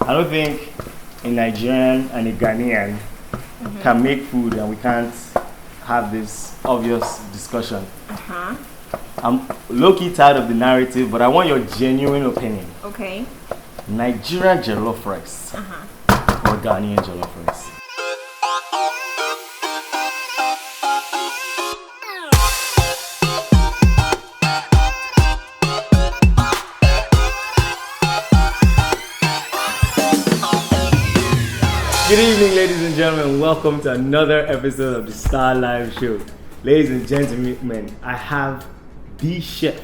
I don't think a Nigerian and a Ghanaian can make food and we can't have this obvious discussion. I'm low-key tired of the narrative, but I want your genuine opinion. Okay. Nigerian jollof rice or Ghanaian jollof rice? Good evening, ladies and gentlemen. Welcome to another episode of the StarliveShow. Ladies and gentlemen, I have the chef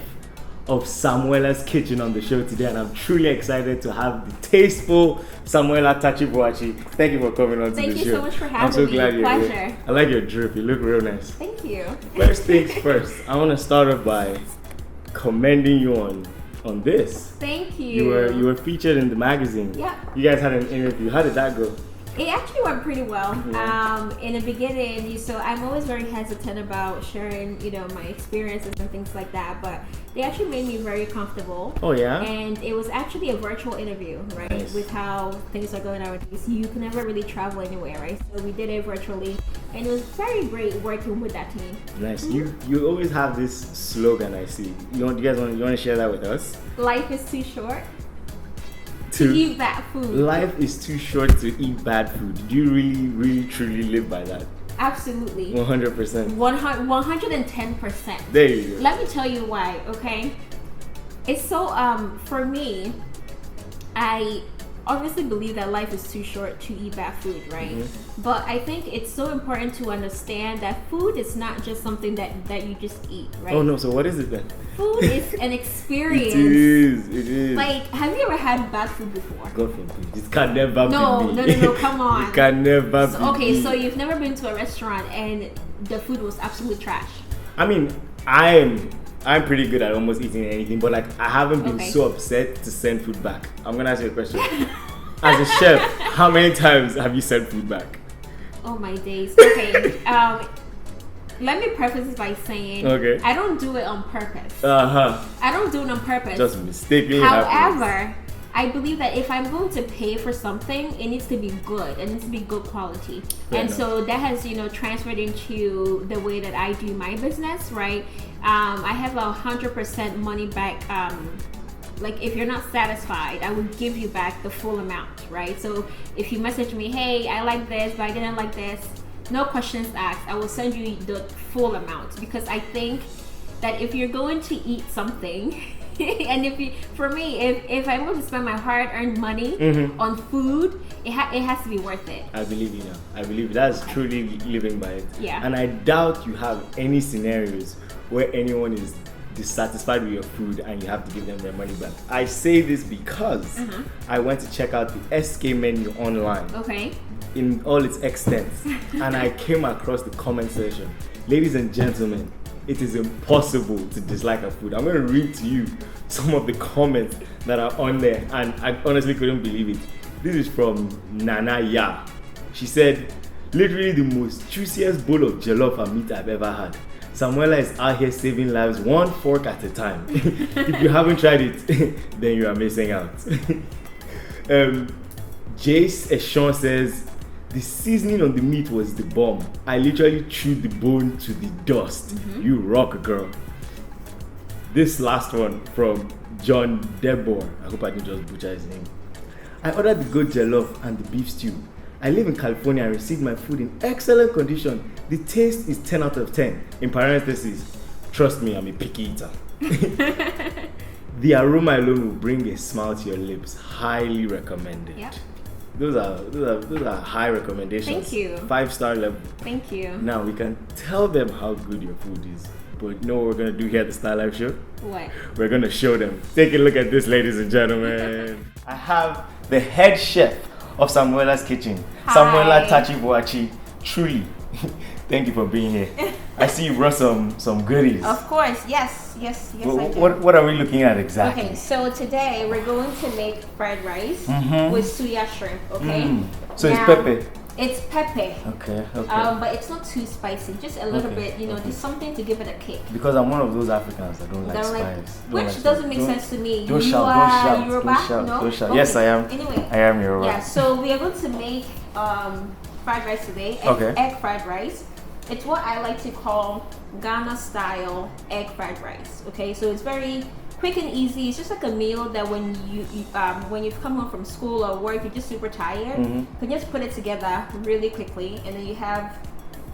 of Samuella's Kitchen on the show today, and I'm truly excited to have the tasteful Samuella Takyi-Buachie. Thank you for coming on to the show. Thank you so much for having me. I'm so glad you're Pleasure. here. I like your drip. You look real nice. Thank you. First things first, I want to start off by commending you on this. Thank you. You were featured in the magazine. Yeah. You guys had an interview. How did that go? It actually went pretty well. In the beginning, so I'm always very hesitant about sharing, my experiences and things like that. But they actually made me very comfortable. Oh yeah. And it was actually a virtual interview, right? Nice. With how things are going nowadays, you can never really travel anywhere, right? So we did it virtually, and it was very great working with that team. Nice. You always have this slogan I see. You want to share that with us? Life is too short to eat bad food. Life is too short to eat bad food. Do you really, truly live by that? Absolutely. 100%. 110%. There you go. Let me tell you why, okay? It's so, for me, I obviously believe that life is too short to eat bad food, right? But I think it's so important to understand that food is not just something that you just eat, right? Oh no, so what is it then? Food is an experience. It is. Like, have you ever had bad food before? God forbid. It can never be me. No, come on. It can never be Okay, me. so you've never been to a restaurant and the food was absolute trash. I mean, I'm pretty good at almost eating anything, but like I haven't been so upset to send food back. I'm gonna ask you a question. As a chef, how many times have you sent food back? Oh my days. Okay. Let me preface this by saying I don't do it on purpose. I don't do it on purpose. Just mistakenly. However, I believe that if I'm going to pay for something, it needs to be good. It needs to be good quality. So that has, transferred into the way that I do my business, right? I have 100% money back. Like, if you're not satisfied, I will give you back the full amount, right? So if you message me, hey, I like this, but I didn't like this, no questions asked. I will send you the full amount, because I think that if you're going to eat something, and if I'm going to spend my hard-earned money on food, it has to be worth it. I believe you now. I believe that's truly living by it. Yeah. And I doubt you have any scenarios where anyone is dissatisfied with your food and you have to give them their money back. I say this because I went to check out the SK menu online. Okay. In all its extent, and I came across the comment section. Ladies and gentlemen, it is impossible to dislike a food. I'm going to read to you some of the comments that are on there, and I honestly couldn't believe it. This is from Nana Ya. She said, literally the most juiciest bowl of jollof and meat I've ever had. Samuella is out here saving lives one fork at a time. If you haven't tried it, then you are missing out. Jace Eshon says, the seasoning on the meat was the bomb. I literally chewed the bone to the dust. You rock, girl. This last one from John Debor. I hope I didn't just butcher his name. I ordered the goat jollof and the beef stew. I live in California and received my food in excellent condition. The taste is 10 out of 10. In parentheses, trust me, I'm a picky eater. The aroma alone will bring a smile to your lips. Highly recommended. Yep. Those are high recommendations. Thank you. 5-star level. Thank you. Now we can tell them how good your food is. But you know what we're gonna do here at the StarliveShow? What? We're gonna show them. Take a look at this, ladies and gentlemen. I have the head chef of Samuella's Kitchen, Samuella Takyi-Buachie. Truly, thank you for being here. I see you brought some goodies. Of course, yes, I do. What are we looking at exactly? Okay, so today we're going to make fried rice with suya shrimp, okay? So it's pepper. It's pepper. Okay. But it's not too spicy. Just a little bit, just something to give it a kick. Because I'm one of those Africans that don't like spice. Which doesn't make sense to me. Don't you shout, are don't Yoruba? shout, No? don't shout. Okay. Yes, I am. Anyway. I am Yoruba. Yeah, so we are going to make fried rice today. Egg fried rice. It's what I like to call Ghana style egg fried rice. Okay, so it's very quick and easy. It's just like a meal that when you've come home from school or work, you're just super tired, you can just put it together really quickly, and then you have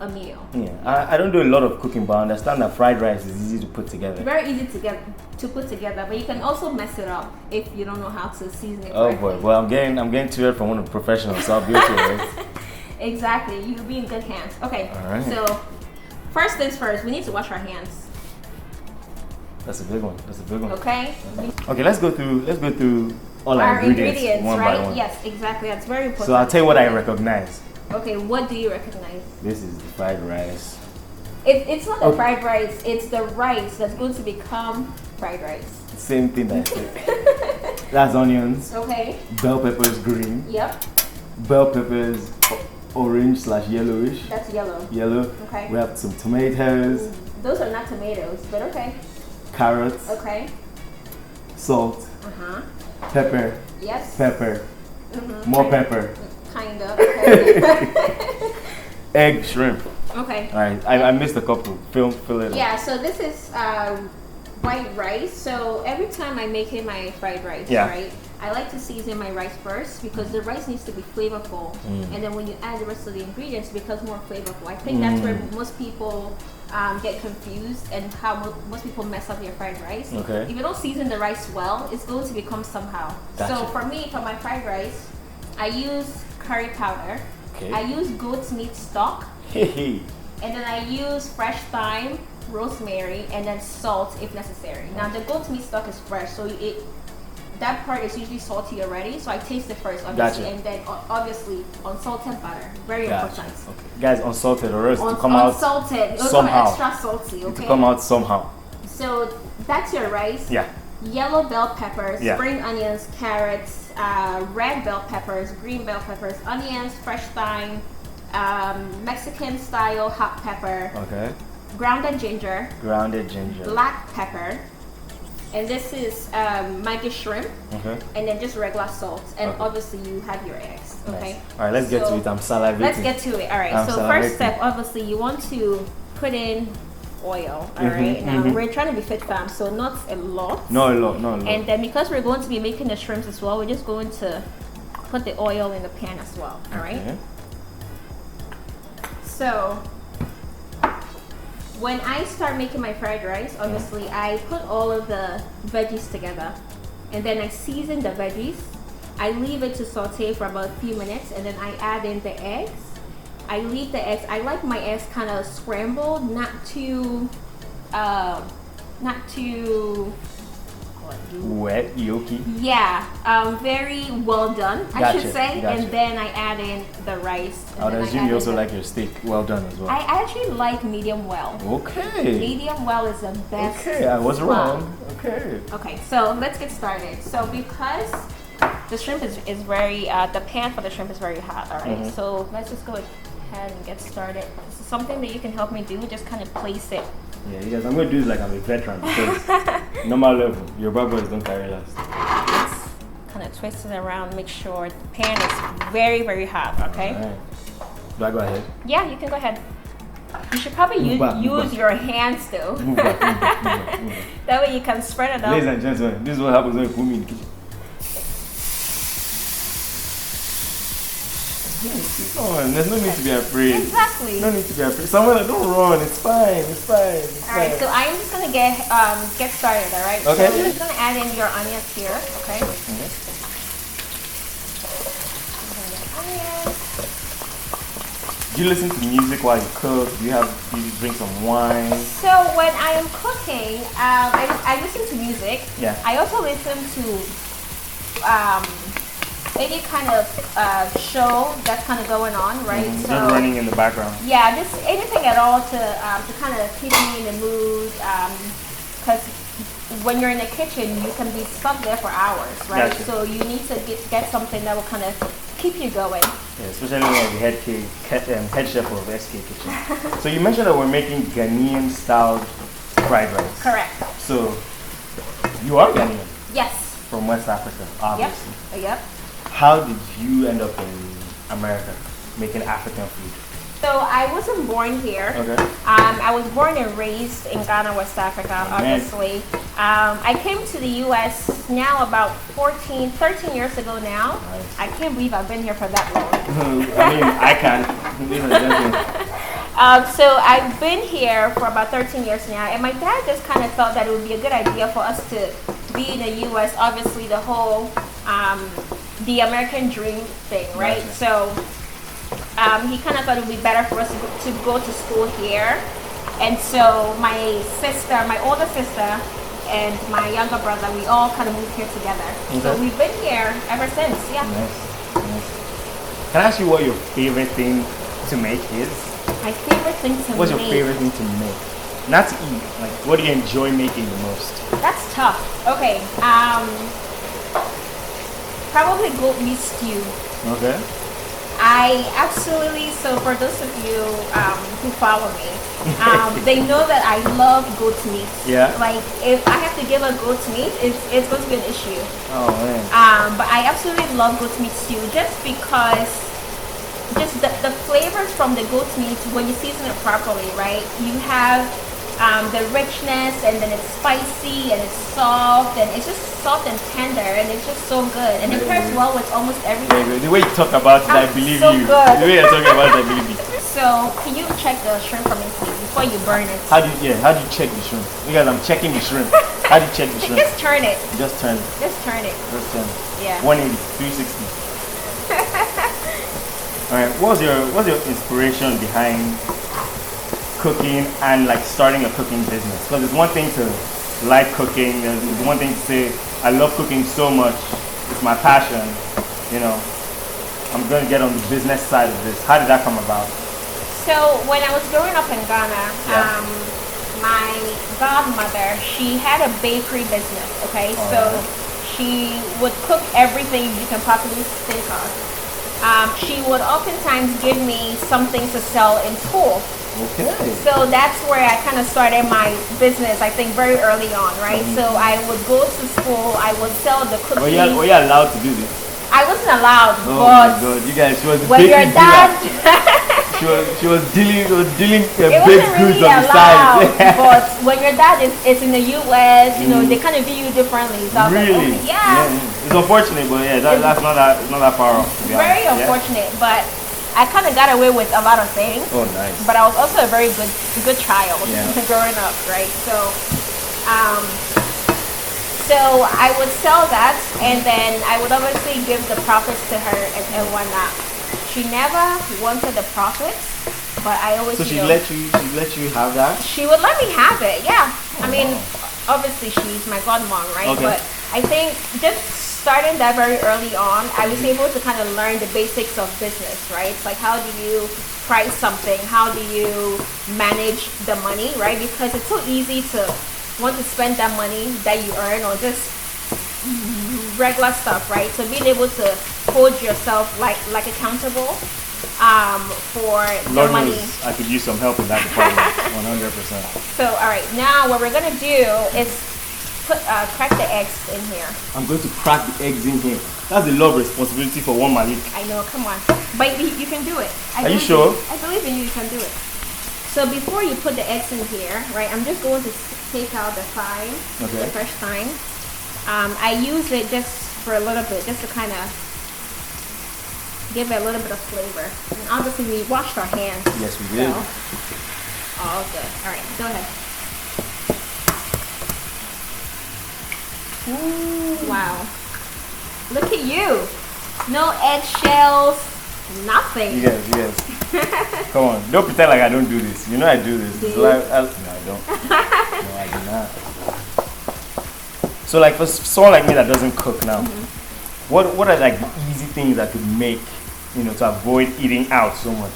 a meal. Yeah, I don't do a lot of cooking, but I understand that fried rice is easy to put together. Very easy to put together, but you can also mess it up if you don't know how to season it. Oh boy, well I'm getting to it from one of the professionals, so I'll be okay, right? Exactly, you'll be in good hands. Okay, all right. So first things first, we need to wash our hands. That's a big one. Okay. Okay, let's go through all our ingredients one right? by one. Yes, exactly. That's very important. So I'll tell you what I recognize. Okay, what do you recognize? This is the fried rice. It's not the fried rice. It's the rice that's going to become fried rice. Same thing that I said. That's onions. Okay. Bell peppers green. Yep. Bell peppers orange/yellowish. That's yellow. Yellow. Okay. We have some tomatoes. Those are not tomatoes, but okay. Carrots. Okay. Salt. Pepper. Yes. Pepper. More pepper. Kind of. Okay. Egg, shrimp. Okay. All right. I missed a couple. Fill it up. Yeah. So this is white rice. So every time I make it my fried rice, right? I like to season my rice first because the rice needs to be flavorful, and then when you add the rest of the ingredients, it becomes more flavorful. I think that's where most people get confused and how most people mess up their fried rice. Okay. If you don't season the rice well, it's going to become somehow. Gotcha. So for me, for my fried rice, I use curry powder. Okay. I use goat's meat stock. Hey. And then I use fresh thyme, rosemary, and then salt if necessary. Now the goat's meat stock is fresh, so that part is usually salty already. So I taste it first, obviously, Gotcha. and then obviously unsalted butter, very important. Okay. Guys, unsalted or else to come unsalted. out It'll somehow. come extra salty, okay? To come out somehow. So that's your rice. Yeah. Yellow bell peppers, Yeah. spring onions, carrots, red bell peppers, green bell peppers, onions, fresh thyme, Mexican style hot pepper, Okay. grounded ginger, black pepper, and this is Maggi shrimp, and then just regular salt, and obviously you have your eggs. Okay. Nice. All right, let's get to it. I'm salivating. Let's get to it. All right. So first step, obviously, you want to put in oil. All right. Now we're trying to be fit fam, so not a lot. Not a lot. And then because we're going to be making the shrimps as well, we're just going to put the oil in the pan as well. All right. Okay. So when I start making my fried rice, obviously I put all of the veggies together, and then I season the veggies. I leave it to saute for about a few minutes, and then I add in the eggs. I leave the eggs. I like my eggs kind of scrambled, not too wet, yolky. Yeah, very well done, I should say. Gotcha. And then I add in the rice. I would assume you also like your steak well done as well. I actually like medium well. Okay. Medium well is the best. Okay, I was wrong. Okay. Okay, so let's get started. So because the shrimp is very, the pan for the shrimp is very hot, all right? So let's just go ahead and get started. This is something that you can help me do, just kind of place it. Yeah, you guys, I'm going to do this like I'm a veteran because normal level, your boys don't carry last. Let's kind of twist it around, make sure the pan is very, very hot, okay? All right. Do I go ahead? Yeah, you can go ahead. You should probably use your hands though. Move back. That way you can spread it out. Ladies and gentlemen, this is what happens when you put me in the kitchen. Come on, there's no need to be afraid. Exactly. No need to be afraid. Samuella, don't run. It's fine. All right, so I'm just gonna get started. All right. Okay. So you're just gonna add in your onions here. Okay. Onions. Do you listen to music while you cook? Do you drink some wine? So when I am cooking, I listen to music. Yeah. I also listen to any kind of show that's kind of going on, right? Just running in the background. Yeah, just anything at all to kind of keep me in the mood. Because when you're in the kitchen, you can be stuck there for hours, right? Gotcha. So you need to get something that will kind of keep you going. Yeah, especially when you're the head chef of SK Kitchen. So you mentioned that we're making Ghanaian style fried rice. Correct. So you are Ghanaian. Yes. From West Africa, obviously. Yep. How did you end up in America making African food? So I wasn't born here. Okay. I was born and raised in Ghana, West Africa, obviously. I came to the U.S. now about 13 years ago now. Nice. I can't believe I've been here for that long. I mean, I can. So I've been here for about 13 years now, and my dad just kind of felt that it would be a good idea for us to be in the U.S. Obviously, the whole the American dream thing, right? Gotcha. So he kind of thought it would be better for us to go to school here. And so my older sister, and my younger brother, we all kind of moved here together. Okay. So we've been here ever since, yeah. Nice. Can I ask you what your favorite thing to make is? My favorite thing to What's make? your favorite thing to make? Not to eat. Like, what do you enjoy making the most? That's tough. Okay. Probably goat meat stew. Okay. So for those of you who follow me, they know that I love goat meat. Yeah. Like, if I have to give a goat meat, it's going to be an issue. Oh, man. But I absolutely love goat meat stew just because the flavors from the goat meat, when you season it properly, right? You have the richness, and then it's spicy, and it's soft, and it's just soft and tender, and it's just so good, and it pairs well with almost everything. The way you talk about it, I believe so you. Good. The way you're talking about it, I believe you. So, can you check the shrimp for me, please, before you burn it? How do you check the shrimp? Because I'm checking the shrimp. How do you check the shrimp? Just turn it. Just turn it. Just turn it. Just turn it. Yeah. 180, 360. All right. What's your inspiration behind cooking and like starting a cooking business? Because it's one thing to like cooking. It's one thing to say I love cooking so much. It's my passion. You know, I'm going to get on the business side of this. How did that come about? So when I was growing up in Ghana, my godmother, she had a bakery business. Okay, she would cook everything you can possibly think of. She would oftentimes give me something to sell in school. Okay. So that's where I kind of started my business, I think, very early on, right? Mm-hmm. So I would go to school, I would sell the cookies. Were you allowed to do this? I wasn't allowed, oh but my God, you guys, she was when your dad, she was dealing baked really goods on the side. But when your dad is in the US, you know, they kind of view you differently. So really? Like, okay, yeah. It's unfortunate, but yeah, that's not that far off. To be very honest. Unfortunate, but I kind of got away with a lot of things. Oh, nice. But I was also a very good child growing up, right? So I would sell that, and then I would obviously give the profits to her and whatnot. She never wanted the profits, but I always. So she let you have that? She would let me have it, yeah. Oh, I mean, wow. Obviously she's my godmom, right? Okay. But I think just starting that very early on, I was able to kind of learn the basics of business, right? It's like, how do you price something? How do you manage the money, right? Because it's so easy to want to spend that money that you earn on just regular stuff, right? So being able to hold yourself like accountable for Lord the money. knows I could use some help in that department, 100%. So, all right, now what we're gonna do is crack the eggs in here. I'm going to crack the eggs in here. That's a lot of responsibility for one Malik. I know, come on, but you can do it. Are you sure? I believe in you. You can do it. So before you put the eggs in here, right? I'm just going to take out the thyme, the fresh thyme. I use it just for a little bit, just to kind of give it a little bit of flavor. And obviously, we washed our hands. Yes, we did. So, all good. All right, go ahead. Ooh, wow. Look at you. No eggshells, nothing. Yes. Come on. Don't pretend like I don't do this. You know I do this. Do no, I don't. No, I do not. So like for someone like me that doesn't cook now, what are like the easy things I could make, to avoid eating out so much?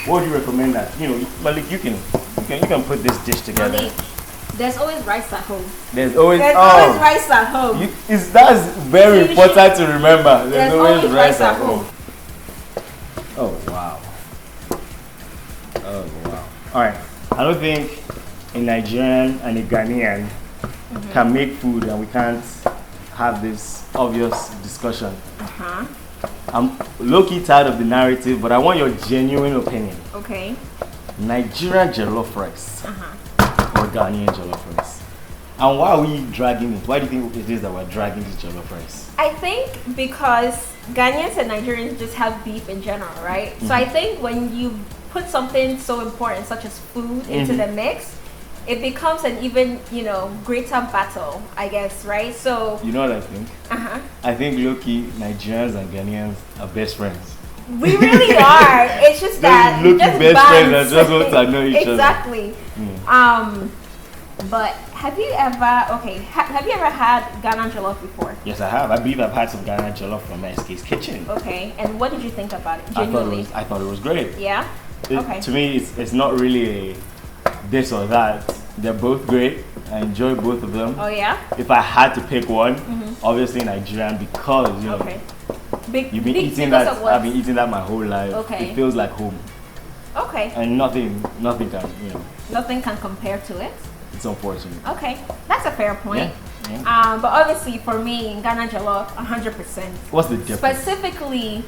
What would you recommend that? Malik, you can put this dish together. Malik, there's always rice at home. There's always rice at home. That's very important to remember. There's always rice at home. Oh wow! All right, I don't think a Nigerian and a Ghanaian can make food, and we can't have this obvious discussion. I'm low-key tired of the narrative, but I want your genuine opinion. Okay. Nigerian jollof rice or Ghanaian jollof rice? And why are we dragging it? Why do you think it is that we're dragging this jollof rice? I think because Ghanaians and Nigerians just have beef in general, right? So I think when you put something so important such as food into the mix, it becomes an even, greater battle, I guess, right? So you know what I think? I think low-key Nigerians and Ghanaians are best friends. We really are. It's just that look just best friends and bounce. just want to know each Exactly. But have you ever had Ghana jollof before? Yes, I have. I believe I've had some Ghana jollof from SK's Kitchen. Okay, and what did you think about it? Genuinely, I thought it was great. Yeah. Okay. To me, it's not really a this or that. They're both great. I enjoy both of them. Oh yeah. If I had to pick one, obviously Nigerian because you've been eating that. I've been eating that my whole life. Okay. It feels like home. Okay. And nothing can Nothing can compare to it. It's unfortunate. Okay, that's a fair point. Yeah. But obviously for me, Ghana jollof, 100%. What's the difference? Specifically,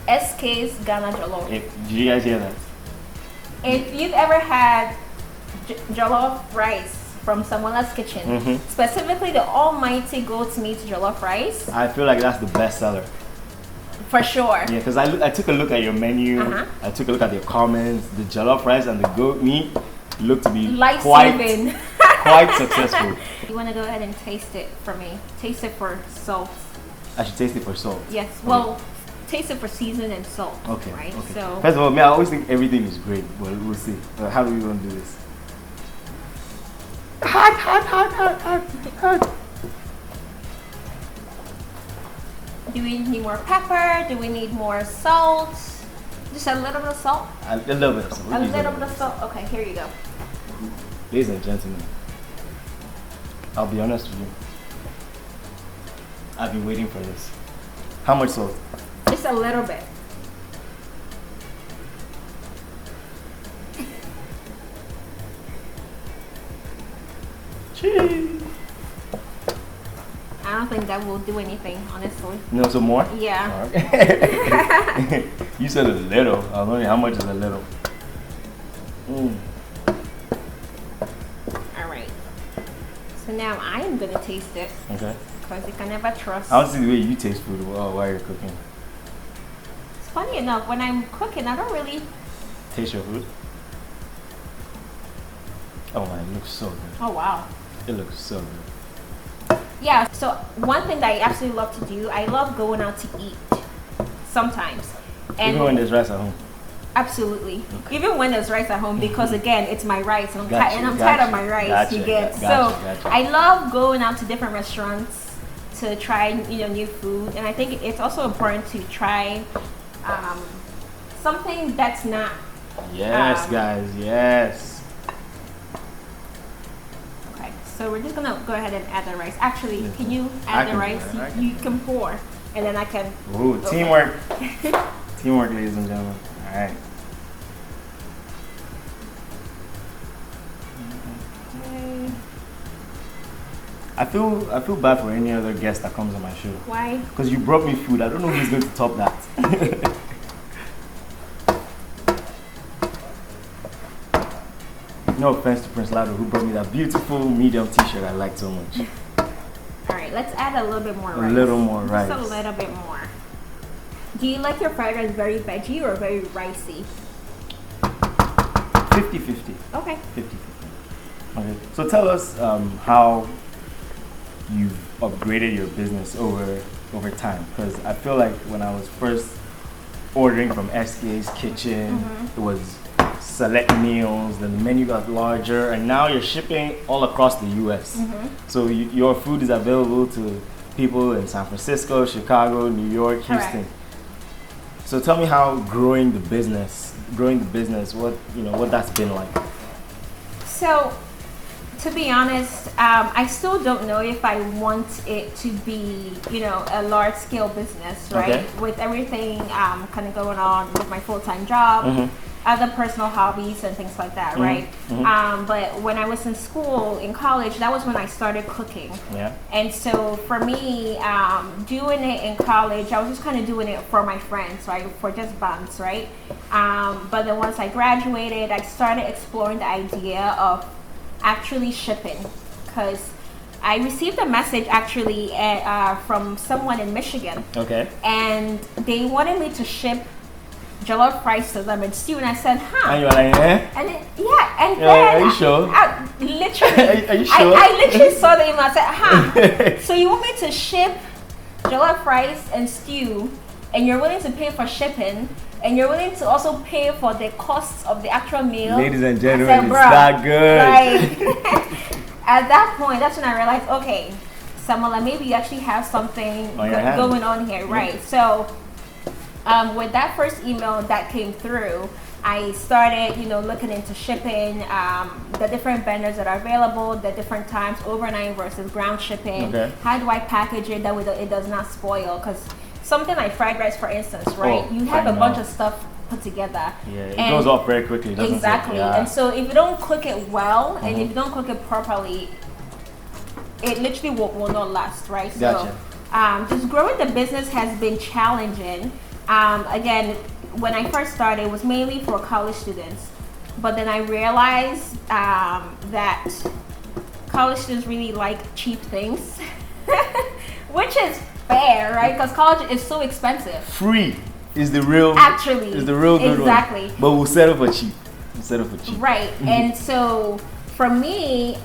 SK's Ghana jollof. Did you guys hear that? If you've ever had jollof rice from Samuella's kitchen, specifically the almighty goat's meat jollof rice, I feel like that's the best seller. for sure. Yeah, because I took a look at your menu. I took a look at your comments. The jollof rice and the goat meat look to be quite successful. You want to go ahead and taste it for me? Taste it for salt. I should taste it for salt. Yes. Well, taste it for season and salt. Okay. Right. Okay. So first of all, I always think everything is great, but we'll see. How do we want to do this? Hot. Do we need more pepper? Do we need more salt? Just a little bit of salt? A little bit of salt. A little bit of salt? Okay, here you go. Ladies and gentlemen, I'll be honest with you. I've been waiting for this. How much salt? Just a little bit. Cheese. I don't think that will do anything, honestly. You know some more? Yeah. Right. You said a little. I was wondering how much is a little. Alright. So now I am going to taste it. Okay. Because you can never trust. I want to see the way you taste food while you're cooking. It's funny enough, when I'm cooking, I don't really Taste your food. Oh man, it looks so good. Oh wow. It looks so good. Yeah, so one thing that I absolutely love to do, I love going out to eat sometimes. And even when there's rice at home. Absolutely. Okay. Even when there's rice at home, because again, it's my rice, and I'm tired of my rice. Gotcha. I love going out to different restaurants to try new food, and I think it's also important to try something that's not. Yes, guys. Yes. Okay, so we're just gonna go ahead and add the rice. Actually, can you add the rice? You can pour, and then I can. Ooh, teamwork. Teamwork, ladies and gentlemen. All right. I feel bad for any other guest that comes on my show. Why? Because you brought me food. I don't know who's going to top that. No offense to Prince Lado, who brought me that beautiful medium t-shirt I like so much. Alright, let's add a little bit more rice. A little more rice. Just a little bit more. Do you like your fried rice very veggie or very ricey? 50-50. Okay. 50-50. Okay. So tell us how you've upgraded your business over time. Because I feel like when I was first ordering from SK's Kitchen, it was select meals, then the menu got larger, and now you're shipping all across the US. So your food is available to people in San Francisco, Chicago, New York, Houston. Correct. So tell me how growing the business, what that's been like. So To be honest, I still don't know if I want it to be, a large scale business, right? Okay. With everything kind of going on with my full-time job, other personal hobbies and things like that, right? But when I was in school, in college, that was when I started cooking. Yeah. And so for me, doing it in college, I was just kind of doing it for my friends, right? For just buns, right? But then once I graduated, I started exploring the idea of actually shipping, because I received a message actually from someone in Michigan. Okay. And they wanted me to ship jollof rice to them and stew, and I said, huh. And you were like, eh? And then Are you sure? Literally, are you sure? I literally saw the email. I said, huh. So you want me to ship jollof rice and stew, and you're willing to pay for shipping, and you're willing to also pay for the costs of the actual meal? Ladies and gentlemen, it's "Bruh, that good. Like, at that point, that's when I realized, okay, Samuella, maybe you actually have something going on here, right? So, with that first email that came through, I started, looking into shipping, the different vendors that are available, the different times, overnight versus ground shipping. Okay. How do I package it that way it does not spoil? Because something like fried rice, for instance, right? Oh, you have a bunch of stuff put together. Yeah, it goes off very quickly, doesn't exactly. it? Yeah. And so if you don't cook it well, and if you don't cook it properly, it literally will not last, right? Gotcha. So just growing the business has been challenging. Again, when I first started, it was mainly for college students. But then I realized that college students really like cheap things, which is fair, right? Because college is so expensive. Free is the real good exactly. one. But we'll settle for cheap. Right. And so for me,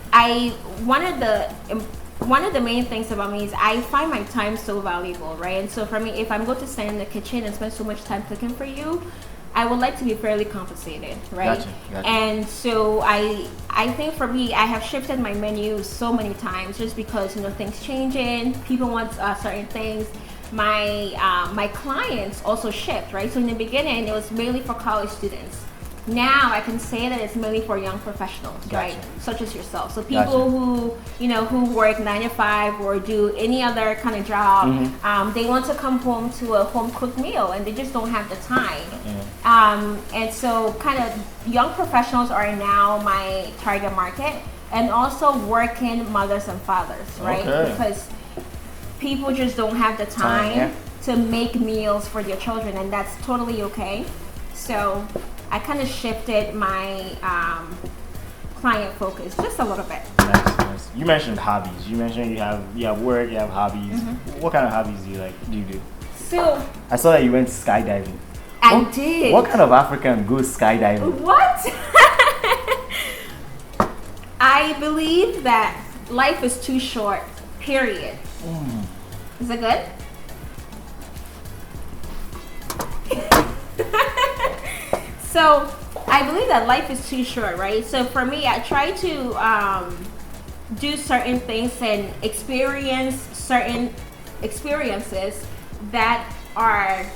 one of the main things about me is I find my time so valuable, right? And so for me, if I'm going to stand in the kitchen and spend so much time cooking for you, I would like to be fairly compensated, right? Gotcha. And so I think for me, I have shifted my menu so many times just because, things changing, people want certain things. My clients also shift, right? So in the beginning, it was mainly for college students. Now I can say that it's mainly for young professionals, right? Such as yourself. So people who, who work 9 to 5 or do any other kind of job, they want to come home to a home cooked meal and they just don't have the time. And so kind of young professionals are now my target market, and also working mothers and fathers, right? Because people just don't have the time to make meals for their children, and that's totally okay. So I kind of shifted my client focus just a little bit. Nice. You mentioned hobbies. You mentioned you have work, you have hobbies. What kind of hobbies do you do? So I saw that you went skydiving. I did. What kind of African goes skydiving? What? I believe that life is too short, period. Is it good? So I believe that life is too short, right? So for me, I try to do certain things and experience certain experiences that are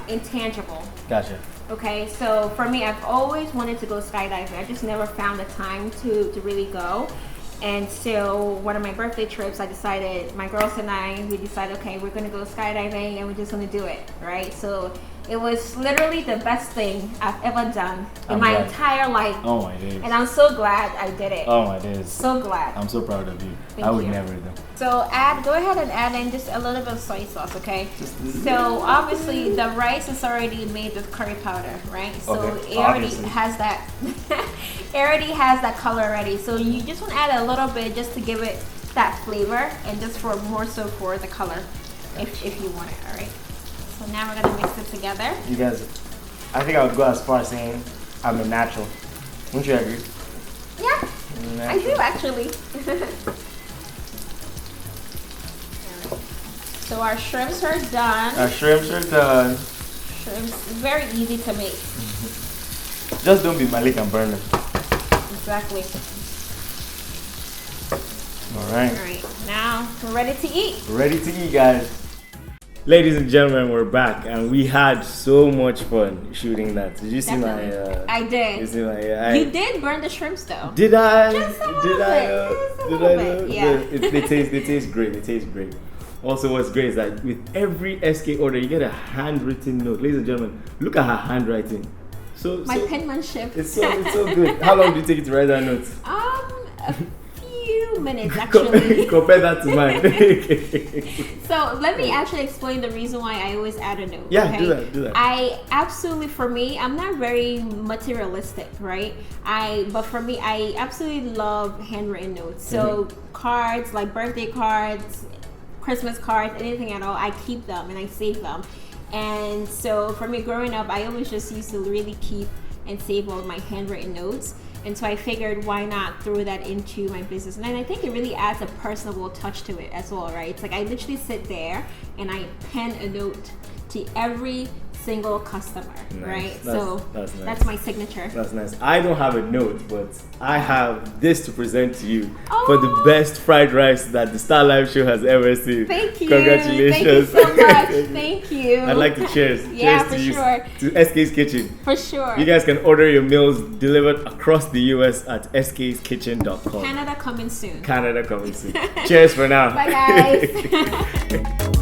intangible. Gotcha. Okay, so for me, I've always wanted to go skydiving. I just never found the time to really go. And so one of my birthday trips, my girls and I, we decided, okay, we're gonna go skydiving and we're just gonna do it, right? So it was literally the best thing I've ever done in my entire life. Oh my days. And I'm so glad I did it. Oh my days. So glad. I'm so proud of you. Thank I would you. never do. So go ahead and add in just a little bit of soy sauce, okay? So obviously the rice is already made with curry powder, right? So it already has that it already has that color already. So you just want to add a little bit just to give it that flavor and just for more so for the color if you want it, all right? So now we're gonna mix it together. You guys, I think I would go as far as saying I'm a natural. Wouldn't you agree? Yeah, I do actually. So our shrimps are done. Shrimps, very easy to make. Just don't be Malik and burn them. Exactly. All right. All right, now we're ready to eat. Ready to eat, guys. Ladies and gentlemen, we're back, and we had so much fun shooting that. Did you see Definitely. I did. You see my? You did burn the shrimps though. Did I? Just a little Did bit. I? Just a Did little I? bit, yeah. They taste great. They taste great. Also, what's great is that with every SK order, you get a handwritten note. Ladies and gentlemen, look at her handwriting. My penmanship. It's so good. How long did it take you to write that note? A few minutes actually. Compare that to mine. So let me actually explain the reason why I always add a note. Yeah, okay? do that. I absolutely, for me, I'm not very materialistic, right? But for me, I absolutely love handwritten notes. So cards, like birthday cards, Christmas cards, anything at all, I keep them and I save them. And so for me, growing up, I always just used to really keep and save all my handwritten notes. And so I figured, why not throw that into my business? And I think it really adds a personable touch to it as well, right? It's like I literally sit there and I pen a note to every single customer, right? That's nice. That's my signature. That's nice. I don't have a note, but I have this to present to you for the best fried rice that the Star Live Show has ever seen. Thank you. Congratulations. Thank you so much. Thank you. I'd like to cheers. Yeah, cheers for to you, sure. to SK's Kitchen. For sure. You guys can order your meals delivered across the US at skskitchen.com. Canada coming soon. Cheers for now. Bye, guys.